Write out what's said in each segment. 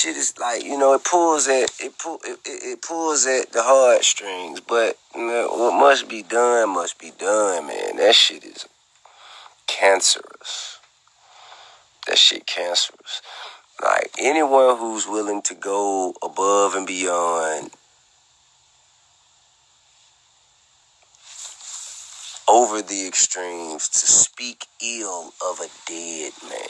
shit is like, it pulls at it pulls at the heartstrings. But what must be done, man. That shit is cancerous. That shit cancerous. Like, anyone who's willing to go above and beyond over the extremes to speak ill of a dead man,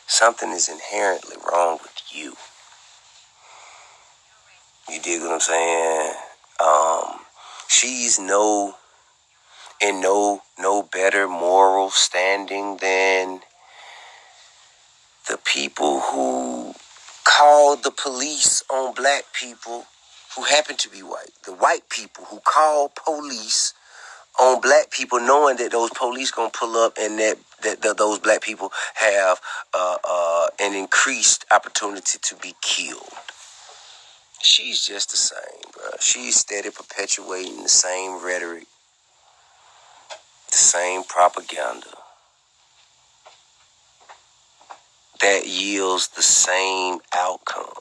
something is inherently wrong with you. You dig what I'm saying? She's no better moral standing than the people who called the police on black people who happen to be white. The white people who call police on black people, knowing that those police gonna pull up and that those black people have an increased opportunity to be killed. She's just the same, bro. She's steady perpetuating the same rhetoric, the same propaganda that yields the same outcome.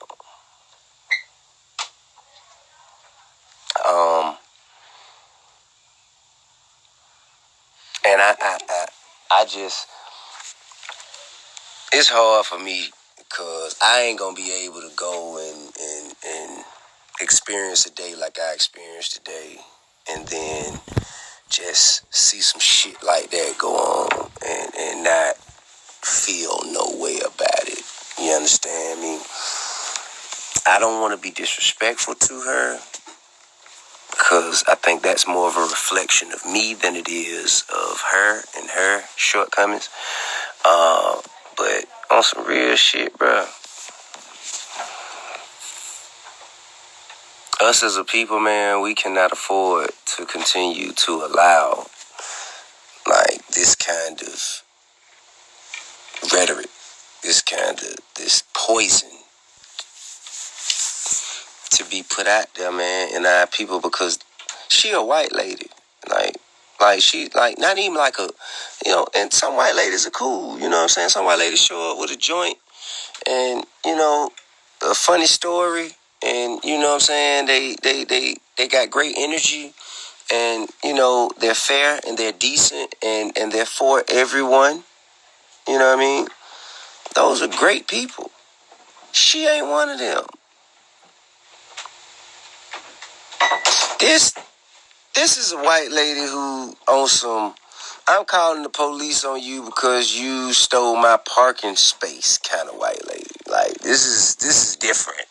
And I just, it's hard for me because I ain't gonna be able to go and experience a day like I experienced today, and then just see some shit like that go on and not feel no way about it. You understand me? I don't want to be disrespectful to her because I think that's more of a reflection of me than it is of her and her shortcomings. But on some real shit, bro. Us as a people, man, we cannot afford to continue to allow like this kind of rhetoric, this poison to be put out there, man, in our people, because she a white lady. Like she, like, not even like a, and some white ladies are cool, you know what I'm saying? Some white ladies show up with a joint and, a funny story, and, you know what I'm saying, they got great energy, and, they're fair and they're decent and they're for everyone, you know what I mean? Those are great people. She ain't one of them. This is a white lady who on some, I'm calling the police on you because you stole my parking space kind of white lady. Like, this is different.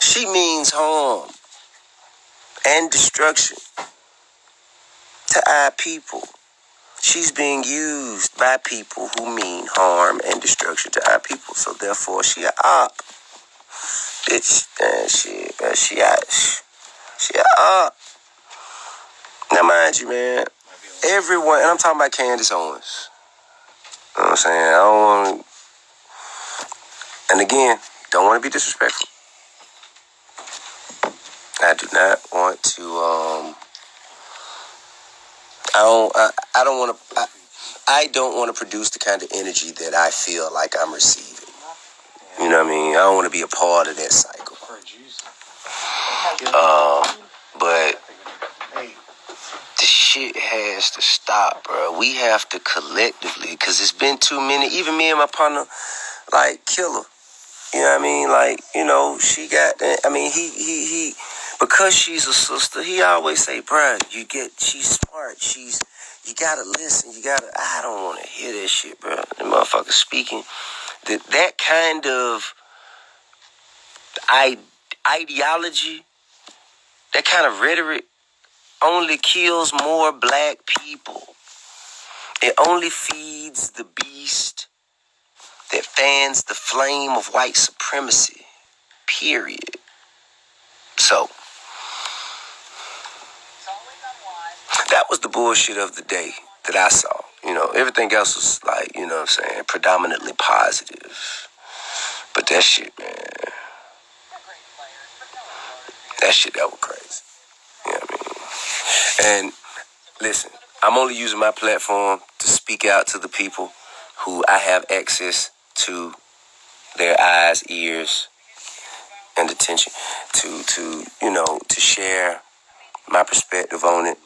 She means harm and destruction to our people. She's being used by people who mean harm and destruction to our people. So therefore, she a op. Bitch, she a op. Now, mind you, man, everyone, and I'm talking about Candace Owens. You know what I'm saying? I don't want to, and again, don't want to be disrespectful. I do not want to, I don't want to produce the kind of energy that I feel like I'm receiving. You know what I mean? I don't want to be a part of that cycle. But the shit has to stop, bro. We have to collectively, because it's been too many, even me and my partner, like, Killer. You know what I mean? Like, she got that. I mean, he, because she's a sister, he always say, bro, she's smart. You gotta listen. I don't want to hear that shit, bro. The motherfucker speaking. That kind of ideology, that kind of rhetoric only kills more black people. It only feeds the beast that fans the flame of white supremacy. Period. So, that was the bullshit of the day that I saw. Everything else was like, you know what I'm saying, predominantly positive. But that shit, man, that was crazy. You know what I mean? And listen, I'm only using my platform to speak out to the people who I have access to their eyes, ears, and attention to share my perspective on it.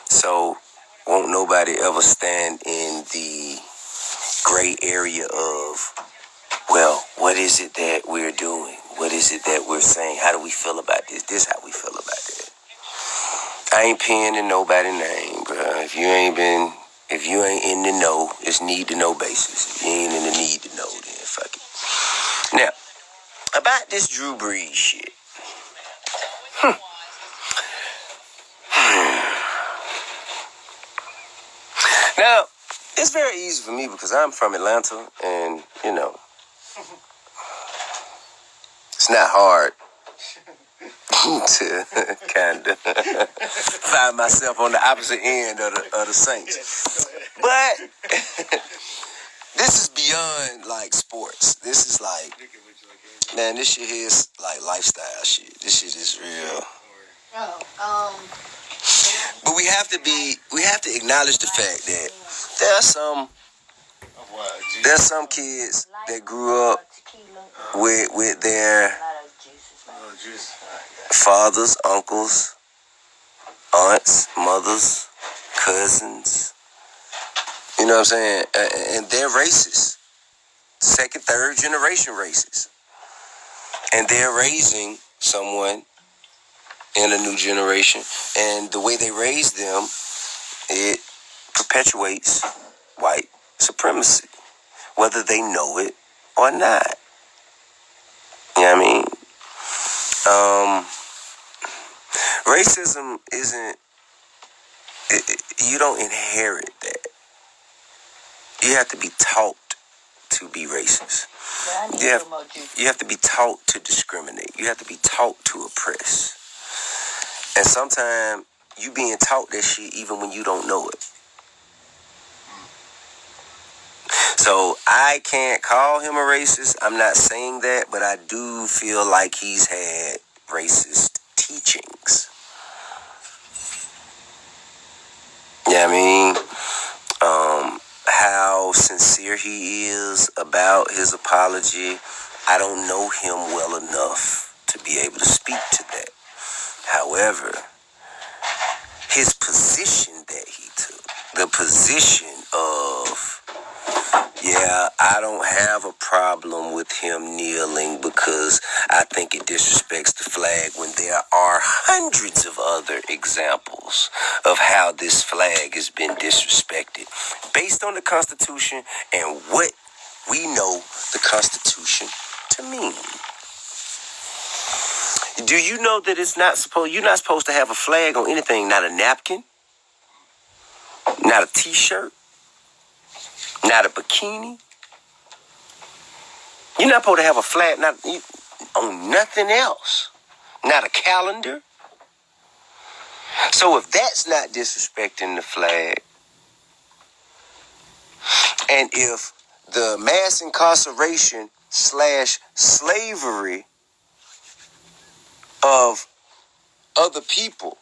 So won't nobody ever stand in the gray area of, well, what is it that we're doing? What is it that we're saying? How do we feel about this? This how we feel about that. I ain't penning nobody's name, bro. If you ain't in the know, it's need to know basis. If you ain't in the need to know, then fuck it. Now, about this Drew Brees shit. Now, it's very easy for me because I'm from Atlanta, and it's not hard to kind of find myself on the opposite end of the Saints. But this is beyond like sports. This is like, man, this shit here is like lifestyle shit. This shit is real. But we have to acknowledge the fact that there's some kids that grew up with their fathers, uncles, aunts, mothers, cousins. You know what I'm saying? And they're racist. Second, third generation racist. And they're raising someone in a new generation. And the way they raise them, it perpetuates white supremacy, whether they know it or not. You know what I mean? Racism isn't, you don't inherit that. You have to be taught to be racist. You have to be taught to discriminate. You have to be taught to oppress. And sometimes you being taught that shit even when you don't know it. So I can't call him a racist. I'm not saying that, but I do feel like he's had racist teachings. Yeah, I mean, how sincere he is about his apology, I don't know him well enough to be able to speak to that. However, his position that he took, the position of, yeah, I don't have a problem with him kneeling because I think it disrespects the flag, when there are hundreds of other examples of how this flag has been disrespected based on the Constitution and what we know the Constitution to mean. Do you know that you're not supposed to have a flag on anything, not a napkin, not a t-shirt, not a bikini? You're not supposed to have a flag on nothing else. Not a calendar. So if that's not disrespecting the flag, and if the mass incarceration / slavery of other people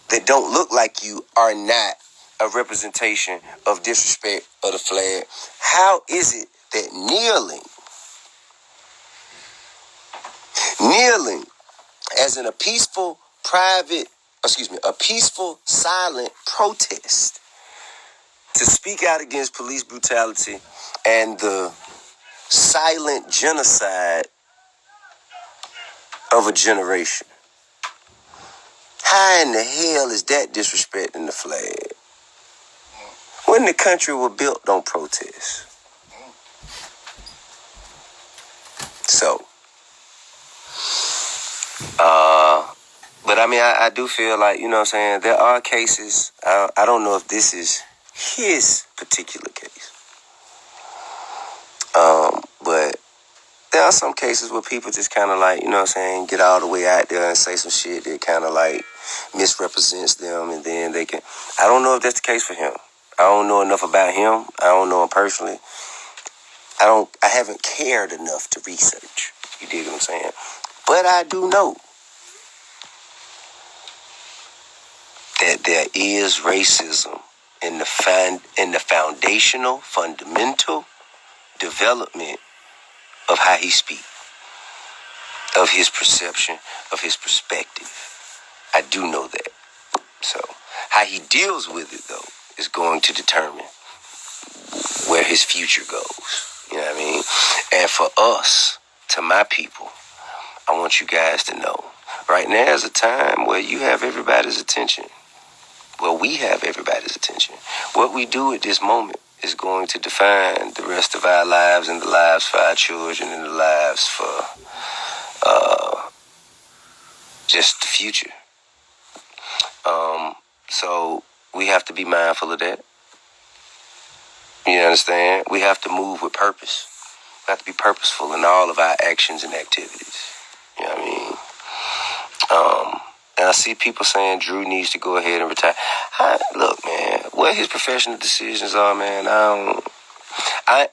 that don't look like you are not a representation of disrespect of the flag, how is it that kneeling as in a peaceful silent protest to speak out against police brutality and the silent genocide of a generation, how in the hell is that disrespecting the flag? When the country was built on protest. So, but I mean, I do feel like, you know what I'm saying, there are cases, I don't know if this is his particular case, but there are some cases where people just kind of like, you know what I'm saying, get all the way out there and say some shit that kind of like misrepresents them, and then they can, I don't know if that's the case for him. I don't know enough about him. I don't know him personally. I haven't cared enough to research. You dig what I'm saying? But I do know that there is racism in the fundamental development of how he speaks, of his perception, of his perspective. I do know that. So how he deals with it, though, is going to determine where his future goes. You know what I mean? And for us, to my people, I want you guys to know, right now is a time where you have everybody's attention. Well, we have everybody's attention. What we do at this moment is going to define the rest of our lives and the lives for our children and the lives for just the future. So we have to be mindful of that. You understand? We have to move with purpose. We have to be purposeful in all of our actions and activities. You know what I mean? And I see people saying Drew needs to go ahead and retire. Look, man, what his professional decisions are, man,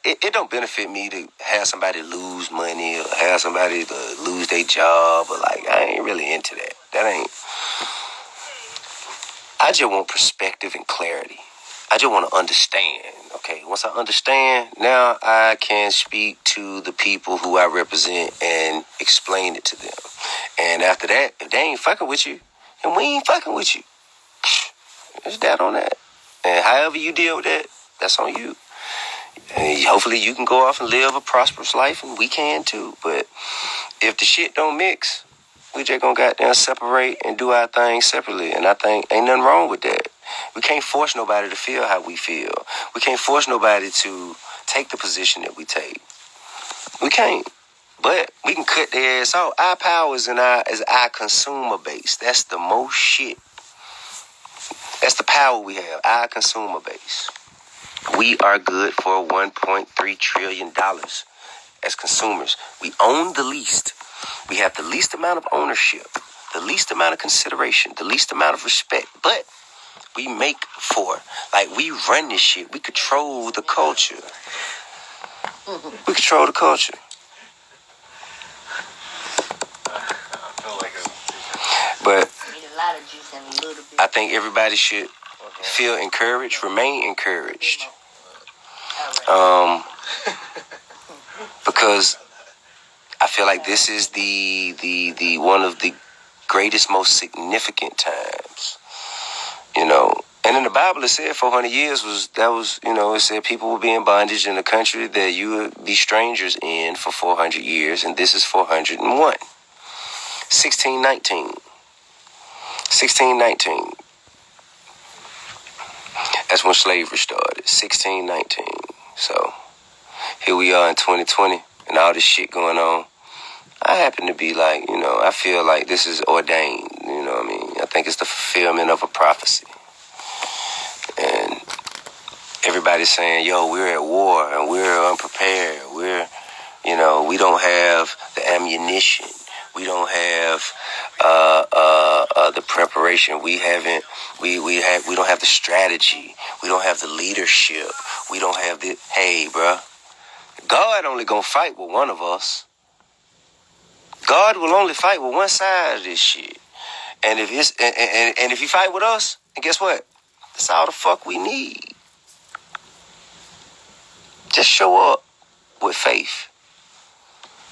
it don't benefit me to have somebody lose money or have somebody to lose their job or I ain't really into that. I just want perspective and clarity. I just want to understand. Okay, once I understand, now I can speak to the people who I represent and explain it to them. And after that, if they ain't fucking with you, then we ain't fucking with you. It's that on that. And however you deal with that, that's on you. And hopefully you can go off and live a prosperous life, and we can too. But if the shit don't mix, we just gonna goddamn separate and do our thing separately. And I think ain't nothing wrong with that. We can't force nobody to feel how we feel. We can't force nobody to take the position that we take. We can't. But we can cut their ass off. Our power is our consumer base. That's the most shit. That's the power we have. Our consumer base. We are good for $1.3 trillion as consumers. We own the least. We have the least amount of ownership, the least amount of consideration, the least amount of respect. But we make for, we run this shit. We control the culture. We control the culture. But I think everybody should feel encouraged, remain encouraged. Because I feel like this is the one of the greatest, most significant times. You know, and in the Bible it said 400 years it said people will be in bondage in a country that you would be strangers in for 400 years, and this is 401. 1619. That's when slavery started. 1619. So here we are in 2020 and all this shit going on. I happen to be I feel like this is ordained, you know what I mean? I think it's the fulfillment of a prophecy. And everybody's saying, yo, we're at war and we're unprepared. We don't have the ammunition. We don't have the preparation. We don't have the strategy. We don't have the leadership. We don't have the, hey, bruh, God only gonna fight with one of us. God will only fight with one side of this shit. And if if he fight with us, then guess what? That's all the fuck we need. Just show up with faith.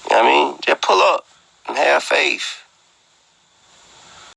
You know what I mean? Just pull up and have faith.